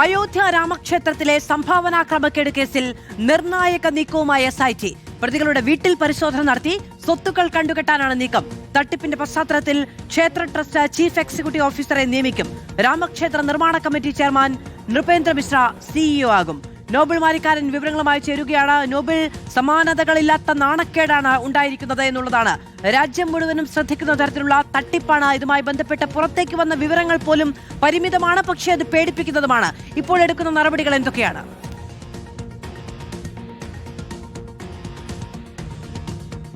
അയോധ്യ രാമക്ഷേത്രത്തിലെ സംഭാവനാ ക്രമക്കേട് കേസിൽ നിർണായക നീക്കവുമായി SIT. പ്രതികളുടെ വീട്ടിൽ പരിശോധന നടത്തി സ്വത്തുക്കൾ കണ്ടുകെട്ടാനാണ് നീക്കം. തട്ടിപ്പിന്റെ പശ്ചാത്തലത്തിൽ ക്ഷേത്ര ട്രസ്റ്റ് ചീഫ് എക്സിക്യൂട്ടീവ് ഓഫീസറെ നിയമിക്കും. രാമക്ഷേത്ര നിർമ്മാണ committee chairman Nripendra Mishra CEO ആകും. നോബിൾ മാരിക്കാരൻ വിവരങ്ങളുമായി ചേരുകയാണ്. നോബിൾ, സമാനതകളില്ലാത്ത നാണക്കേടാണ് ഉണ്ടായിരിക്കുന്നത് എന്നുള്ളതാണ്. രാജ്യം മുഴുവനും ശ്രദ്ധിക്കുന്ന തരത്തിലുള്ള തട്ടിപ്പാണ്. ഇതുമായി ബന്ധപ്പെട്ട് പുറത്തേക്ക് വന്ന വിവരങ്ങൾ പോലും പരിമിതമാണ്, പക്ഷേ അത് പേടിപ്പിക്കുന്നതുമാണ്. ഇപ്പോൾ എടുക്കുന്ന നടപടികൾ എന്തൊക്കെയാണ്?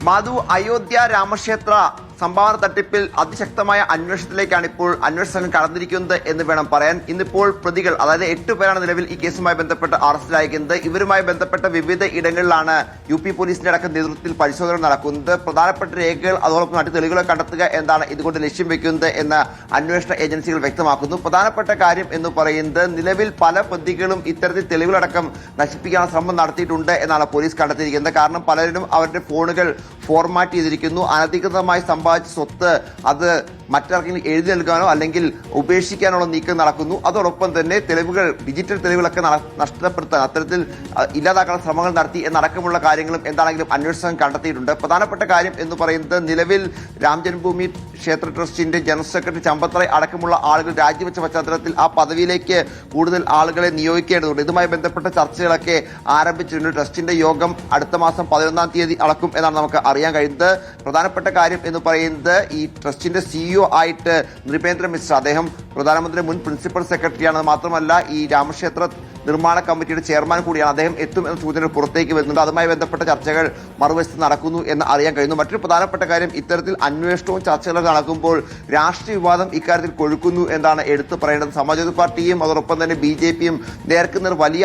മാധു, അയോധ്യ രാമക്ഷേത്ര സംഭാവന തട്ടിപ്പിൽ അതിശക്തമായ അന്വേഷണത്തിലേക്കാണ് ഇപ്പോൾ അന്വേഷണ സംഘം കടന്നിരിക്കുന്നത് എന്ന് വേണം പറയാൻ. ഇന്നിപ്പോൾ പ്രതികൾ, അതായത് 8 പേരാണ് നിലവിൽ ഈ കേസുമായി ബന്ധപ്പെട്ട് അറസ്റ്റിലായിരിക്കുന്നത്. ഇവരുമായി ബന്ധപ്പെട്ട വിവിധ ഇടങ്ങളിലാണ് UP പോലീസിന്റെ അടക്കം നേതൃത്വത്തിൽ പരിശോധന നടക്കുന്നത്. പ്രധാനപ്പെട്ട രേഖകൾ അതോടൊപ്പം മറ്റു തെളിവുകളെ കണ്ടെത്തുക എന്താണ് ഇതുകൊണ്ട് ലക്ഷ്യം വെക്കുന്നത് എന്ന് അന്വേഷണ ഏജൻസികൾ വ്യക്തമാക്കുന്നു. പ്രധാനപ്പെട്ട കാര്യം എന്ന് പറയുന്നത്, നിലവിൽ പല പ്രതികളും ഇത്തരത്തിൽ തെളിവുകളടക്കം നശിപ്പിക്കാനുള്ള ശ്രമം നടത്തിയിട്ടുണ്ട് എന്നാണ് പോലീസ് കണ്ടെത്തിയിരിക്കുന്നത്. കാരണം പലരും അവരുടെ ഫോണുകൾ ഫോർമാറ്റ് ചെയ്തിരിക്കുന്നു. അനധികൃതമായി സമ്പാദിച്ച സ്വത്ത് അത് മറ്റാർക്കെങ്കിലും എഴുതി നൽകാനോ അല്ലെങ്കിൽ ഉപേക്ഷിക്കാനുള്ള നീക്കം നടക്കുന്നു. അതോടൊപ്പം തന്നെ തെളിവുകൾ, ഡിജിറ്റൽ തെളിവുകളൊക്കെ നഷ്ടപ്പെടുത്താൻ, അത്തരത്തിൽ ഇല്ലാതാക്കാനുള്ള ശ്രമങ്ങൾ നടത്തി എന്നടക്കമുള്ള കാര്യങ്ങളും എന്താണെങ്കിലും അന്വേഷണം കണ്ടെത്തിയിട്ടുണ്ട്. പ്രധാനപ്പെട്ട കാര്യം എന്ന് പറയുന്നത്, നിലവിൽ രാം ജന്മഭൂമി ക്ഷേത്ര ട്രസ്റ്റിന്റെ ജനറൽ സെക്രട്ടറി ചമ്പത്രയ് അടക്കമുള്ള ആളുകൾ രാജിവെച്ച പശ്ചാത്തലത്തിൽ ആ പദവിയിലേക്ക് കൂടുതൽ ആളുകളെ നിയോഗിക്കേണ്ടതുണ്ട്. ഇതുമായി ബന്ധപ്പെട്ട ചർച്ചകളൊക്കെ ആരംഭിച്ചിട്ടുണ്ട്. ട്രസ്റ്റിന്റെ യോഗം അടുത്ത മാസം 11-ാം തീയതി നടക്കും എന്നാണ് നമുക്ക് അറിയാൻ കഴിയുന്നത്. പ്രധാനപ്പെട്ട കാര്യം എന്ന് പറയുന്നത്, ഈ ട്രസ്റ്റിന്റെ CEO ആയിട്ട് നൃപേന്ദ്ര മിശ്ര, അദ്ദേഹം പ്രധാനമന്ത്രിയുടെ മുൻ പ്രിൻസിപ്പൽ സെക്രട്ടറിയാണ്. മാത്രമല്ല ഈ രാമക്ഷേത്ര നിർമ്മാണ കമ്മിറ്റിയുടെ ചെയർമാൻ കൂടിയാണ്. അദ്ദേഹം എത്തും എന്ന സൂചന പുറത്തേക്ക് വരുന്നുണ്ട്. അതുമായി ബന്ധപ്പെട്ട ചർച്ചകൾ മറുവശത്ത് നടക്കുന്നു എന്ന് അറിയാൻ കഴിയുന്നു. മറ്റൊരു പ്രധാനപ്പെട്ട കാര്യം, ഇത്തരത്തിൽ അന്വേഷണവും ചർച്ചകളൊക്കെ നടക്കുമ്പോൾ രാഷ്ട്രീയ വിവാദം ഇക്കാര്യത്തിൽ കൊഴുക്കുന്നു എന്നാണ് എടുത്തു പറയേണ്ടത്. സമാജ്വാദി പാർട്ടിയും അതോടൊപ്പം തന്നെ BJPയും നേർക്കുന്ന വലിയ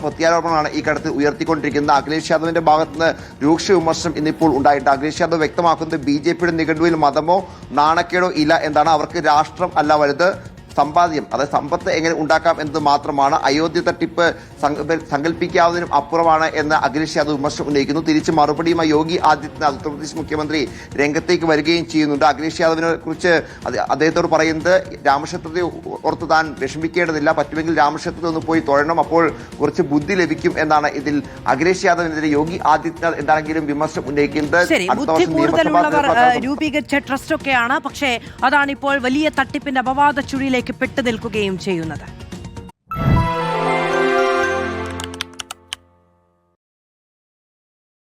പ്രത്യാരോപണമാണ് ഈ ഘട്ടത്തിൽ ഉയർത്തിക്കൊണ്ടിരിക്കുന്നത്. അഖിലേഷ് യാദവിന്റെ ഭാഗത്തുനിന്ന് രൂക്ഷ വിമർശനം ഇന്നിപ്പോൾ ഉണ്ടായിട്ട് അഖിലേഷ് യാദവ് വ്യക്തമാക്കുന്നത്, BJPയുടെ നിഘണ്ടുവിൽ മതമോ നാണക്കേടോ ഇല്ല എന്നാണ്. അവർക്ക് രാഷ്ട്രം അല്ല വലുത്, സമ്പാദ്യം, അതായത് സമ്പത്ത് എങ്ങനെ ഉണ്ടാക്കാം എന്നത് മാത്രമാണ്. അയോധ്യ തട്ടിപ്പ് സങ്കല്പിക്കാവുന്നതിനും അപ്പുറമാണ് എന്ന് അഖിലേഷ് യാദവ് വിമർശനം ഉന്നയിക്കുന്നു. തിരിച്ച് മറുപടിയുമായി യോഗി ആദിത്യനാഥ്, ഉത്തർപ്രദേശ് മുഖ്യമന്ത്രി, രംഗത്തേക്ക് വരികയും ചെയ്യുന്നുണ്ട്. അഖിലേഷ് യാദവിനെ കുറിച്ച് അദ്ദേഹത്തോട് പറയുന്നത്, രാമക്ഷേത്രത്തെ ഓർത്ത് താൻ വിഷമിക്കേണ്ടതില്ല, പറ്റുമെങ്കിൽ രാമക്ഷേത്രത്തിൽ ഒന്ന് പോയി തൊഴണം, അപ്പോൾ കുറച്ച് ബുദ്ധി ലഭിക്കും എന്നാണ് ഇതിൽ അഖിലേഷ് യാദവിനെതിരെ യോഗി ആദിത്യനാഥ് എന്താണെങ്കിലും വിമർശനം ഉന്നയിക്കുന്നത്. രൂപീകരിച്ച ട്രസ്റ്റ് ഒക്കെയാണ്, പക്ഷേ അതാണ് ഇപ്പോൾ വലിയ തട്ടിപ്പിന്റെ അപവാദ ചുഴിയിലേക്ക് പെട്ടു നിൽക്കുകയും ചെയ്യുന്നത്.